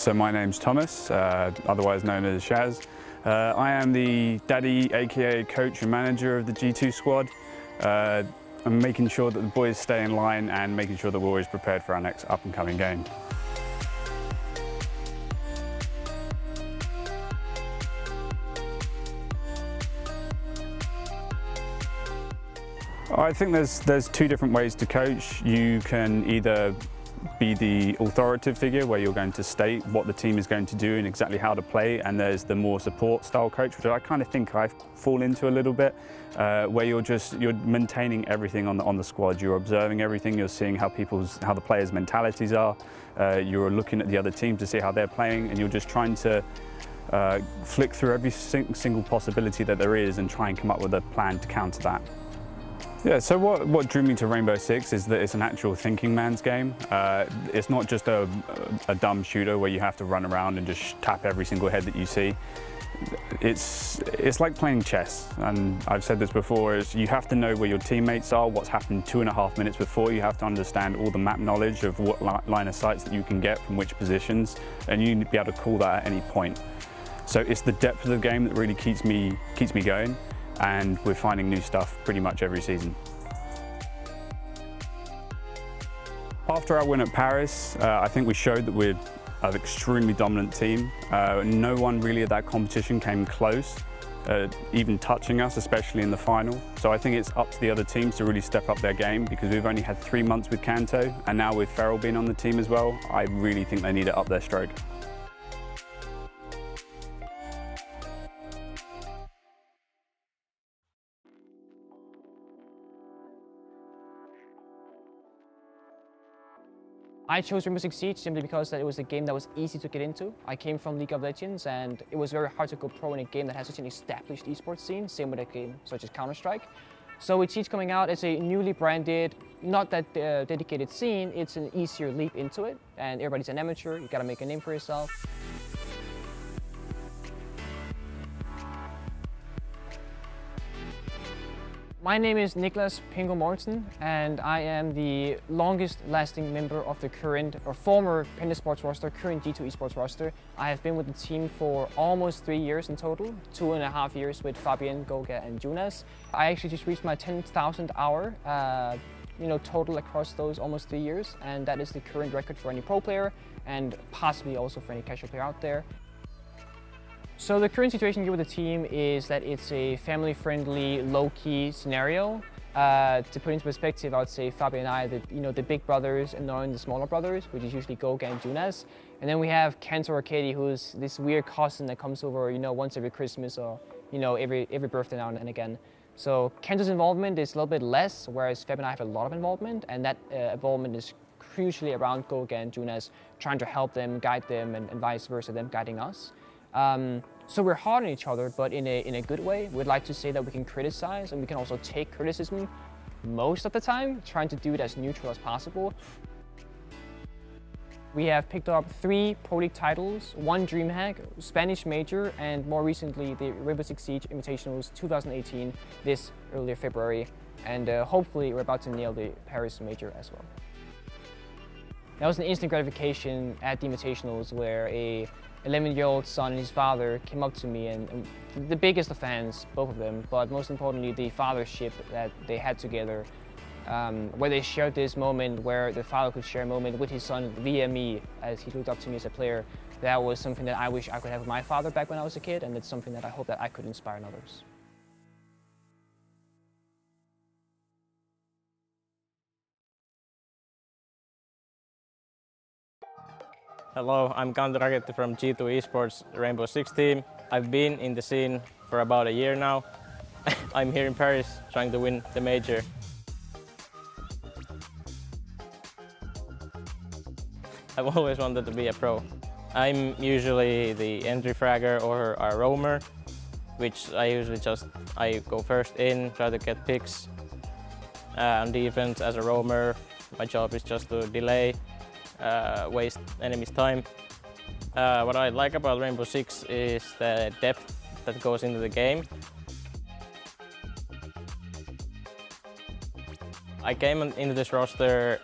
So my name's Thomas, otherwise known as Shas. I am the daddy, aka coach and manager of the G2 squad. I'm making sure that the boys stay in line and making sure that we're always prepared for our next up and coming game. I think there's two different ways to coach. You can either be the authoritative figure where you're going to state what the team is going to do and exactly how to play, and there's the more support style coach, which I kind of think I fall into a little bit, where you're maintaining everything on the squad. You're observing everything, you're seeing how the players' mentalities are, you're looking at the other team to see how they're playing, and you're just trying to flick through every single possibility that there is and try and come up with a plan to counter that. Yeah, so what drew me to Rainbow Six is that it's an actual thinking man's game. It's not just a dumb shooter where you have to run around and just tap every single head that you see. It's like playing chess, and I've said this before, is you have to know where your teammates are, what's happened 2.5 minutes before. You have to understand all the map knowledge of what line of sights that you can get from which positions, and you need to be able to call that at any point. So it's the depth of the game that really keeps me going. And we're finding new stuff pretty much every season. After our win at Paris, I think we showed that we're an extremely dominant team. No one really at that competition came close, even touching us, especially in the final. So I think it's up to the other teams to really step up their game, because we've only had 3 months with Kanto, and now with Ferrell being on the team as well, I really think they need to up their stroke. I chose Rainbow Six Siege simply because it was a game that was easy to get into. I came from League of Legends, and it was very hard to go pro in a game that has such an established esports scene, same with a game such as Counter-Strike. So with Siege coming out, it's a newly branded, not that dedicated scene, it's an easier leap into it, and everybody's an amateur, you gotta make a name for yourself. My name is Niklas Pengu Mortensen, and I am the longest lasting member of the current or former Pengu Sports roster, current G2 esports roster. I have been with the team for almost 3 years in total, 2.5 years with Fabian, Goga and jNSzki. I actually just reached my 10,000th hour total across those almost 3 years, and that is the current record for any pro player and possibly also for any casual player out there. So the current situation here with the team is that it's a family-friendly, low-key scenario. To put into perspective, I would say Fabian and I are the big brothers and knowing the smaller brothers, which is usually Goga and jNSzki. And then we have Kantoraketti, who's this weird cousin that comes over, once every Christmas or, every birthday now and again. So Kanto's involvement is a little bit less, whereas Fabian and I have a lot of involvement, and that involvement is crucially around Goga and jNSzki, trying to help them, guide them, and vice versa, them guiding us. So we're hard on each other, but in a good way. We'd like to say that we can criticize, and we can also take criticism most of the time, trying to do it as neutral as possible. We have picked up 3 Pro League titles, 1 DreamHack, Spanish Major, and more recently the Rainbow Six Siege Invitationals 2018 this earlier February. And hopefully we're about to nail the Paris Major as well. That was an instant gratification at the Invitationals, where a 11-year-old son and his father came up to me, and the biggest of fans, both of them, but most importantly the fathership that they had together, where they shared this moment where the father could share a moment with his son via me as he looked up to me as a player. That was something that I wish I could have with my father back when I was a kid, and it's something that I hope that I could inspire in others. Hello, I'm Kantoraketti from G2 Esports Rainbow Six team. I've been in the scene for about a year now. I'm here in Paris trying to win the major. I've always wanted to be a pro. I'm usually the entry fragger or a roamer, which I go first in, try to get picks. On defense as a roamer, my job is just to delay, waste enemies' time. What I like about Rainbow Six is the depth that goes into the game. I came into this roster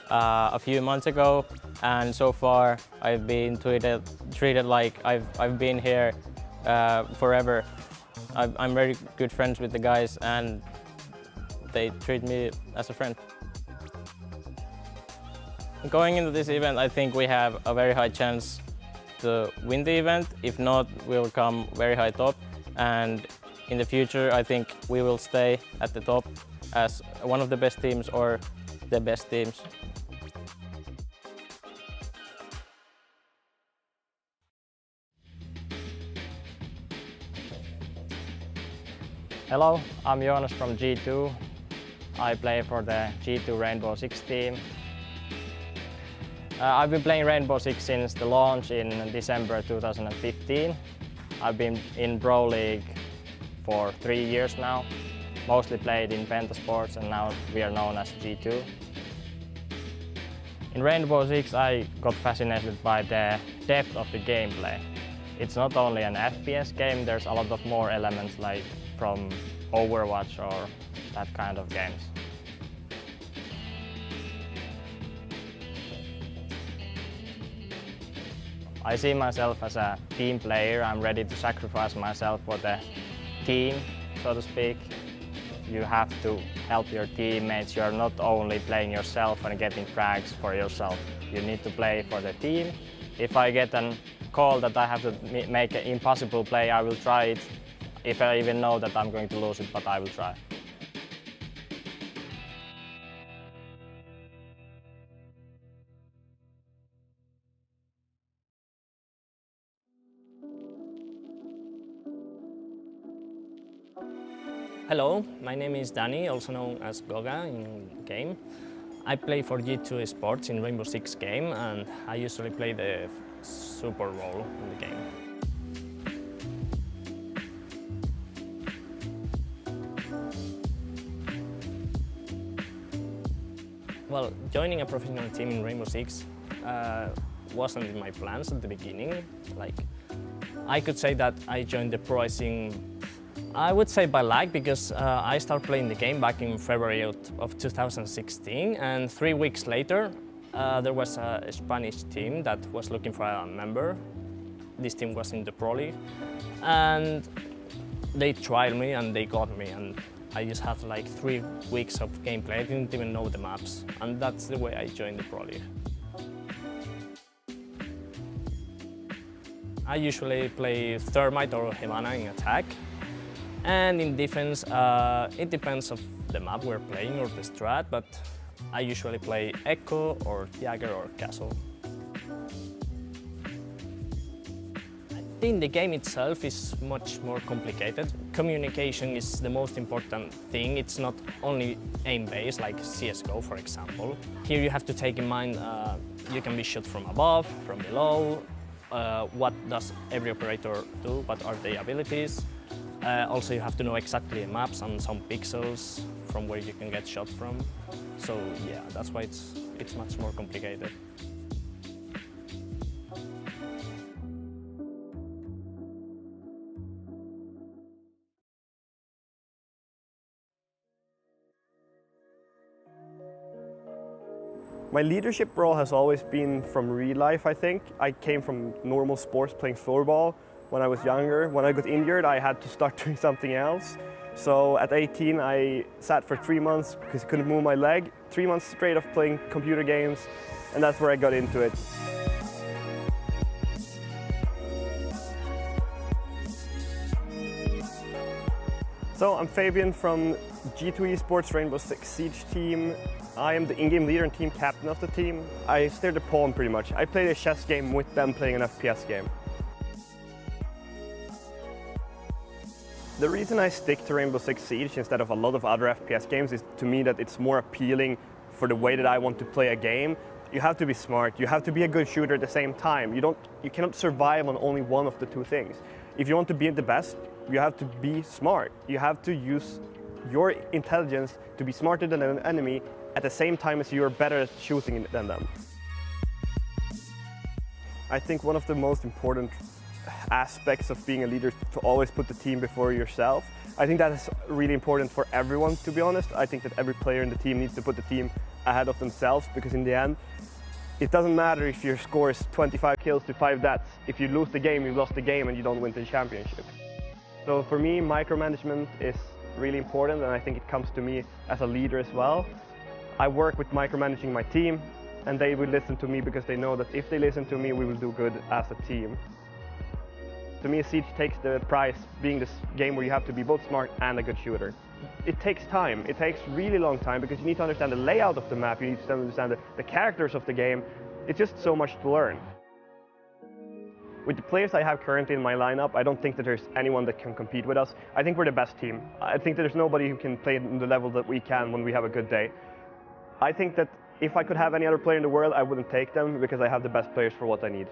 a few months ago. and so far I've been treated like I've been here forever. I'm very good friends with the guys and they treat me as a friend. Going into this event, I think we have a very high chance to win the event. If not, we'll come very high top, and in the future I think we will stay at the top as one of the best teams or the best teams. Hello, I'm Jonas from G2. I play for the G2 Rainbow Six team. I've been playing Rainbow Six since the launch in December 2015. I've been in Pro League for 3 years now. Mostly played in Pentasports and now we are known as G2. In Rainbow Six I got fascinated by the depth of the gameplay. It's not only an FPS game, there's a lot of more elements like from Overwatch or that kind of games. I see myself as a team player. I'm ready to sacrifice myself for the team, so to speak. You have to help your teammates. You're not only playing yourself and getting frags for yourself. You need to play for the team. If I get a call that I have to make an impossible play, I will try it. If I even know that I'm going to lose it, but I will try. Hello, my name is Danny, also known as Goga in the game. I play for G2 Sports in Rainbow Six game, and I usually play the super role in the game. Well, joining a professional team in Rainbow Six wasn't in my plans at the beginning. Like, I could say that I joined the pro scene, I would say by luck, because I started playing the game back in February of 2016, and 3 weeks later there was a Spanish team that was looking for a member. This team was in the Pro League, and they tried me and they got me, and I just had like 3 weeks of gameplay. I didn't even know the maps, and that's the way I joined the Pro League. I usually play Thermite or Hemana in attack. And in defense, it depends of the map we're playing or the strat, but I usually play Echo or Jagger or Castle. I think the game itself is much more complicated. Communication is the most important thing. It's not only aim-based like CSGO, for example. Here you have to take in mind you can be shot from above, from below, what does every operator do, what are their abilities. Also, you have to know exactly the maps and some pixels from where you can get shot from. So yeah, that's why it's much more complicated. My leadership role has always been from real life, I think. I came from normal sports, playing floorball. When I was younger, when I got injured, I had to start doing something else. So at 18, I sat for 3 months because I couldn't move my leg. 3 months straight of playing computer games, and that's where I got into it. So I'm Fabian from G2 Esports Rainbow Six Siege team. I am the in-game leader and team captain of the team. I steer the pawn pretty much. I play a chess game with them playing an FPS game. The reason I stick to Rainbow Six Siege instead of a lot of other FPS games is to me that it's more appealing for the way that I want to play a game. You have to be smart, you have to be a good shooter at the same time. You cannot survive on only one of the two things. If you want to be the best, you have to be smart. You have to use your intelligence to be smarter than an enemy at the same time as you're better at shooting than them. I think one of the most important aspects of being a leader to always put the team before yourself. I think that is really important for everyone, to be honest. I think that every player in the team needs to put the team ahead of themselves, because in the end, It doesn't matter if your score is 25 kills to 5 deaths. If you lose the game, you've lost the game and you don't win the championship. So for me, micromanagement is really important, and I think it comes to me as a leader as well. I work with micromanaging my team, and they will listen to me because they know that if they listen to me, we will do good as a team. To me, Siege takes the prize being this game where you have to be both smart and a good shooter. It takes time. It takes really long time because you need to understand the layout of the map, you need to understand the characters of the game. It's just so much to learn. With the players I have currently in my lineup, I don't think that there's anyone that can compete with us. I think we're the best team. I think that there's nobody who can play in the level that we can when we have a good day. I think that if I could have any other player in the world, I wouldn't take them because I have the best players for what I need.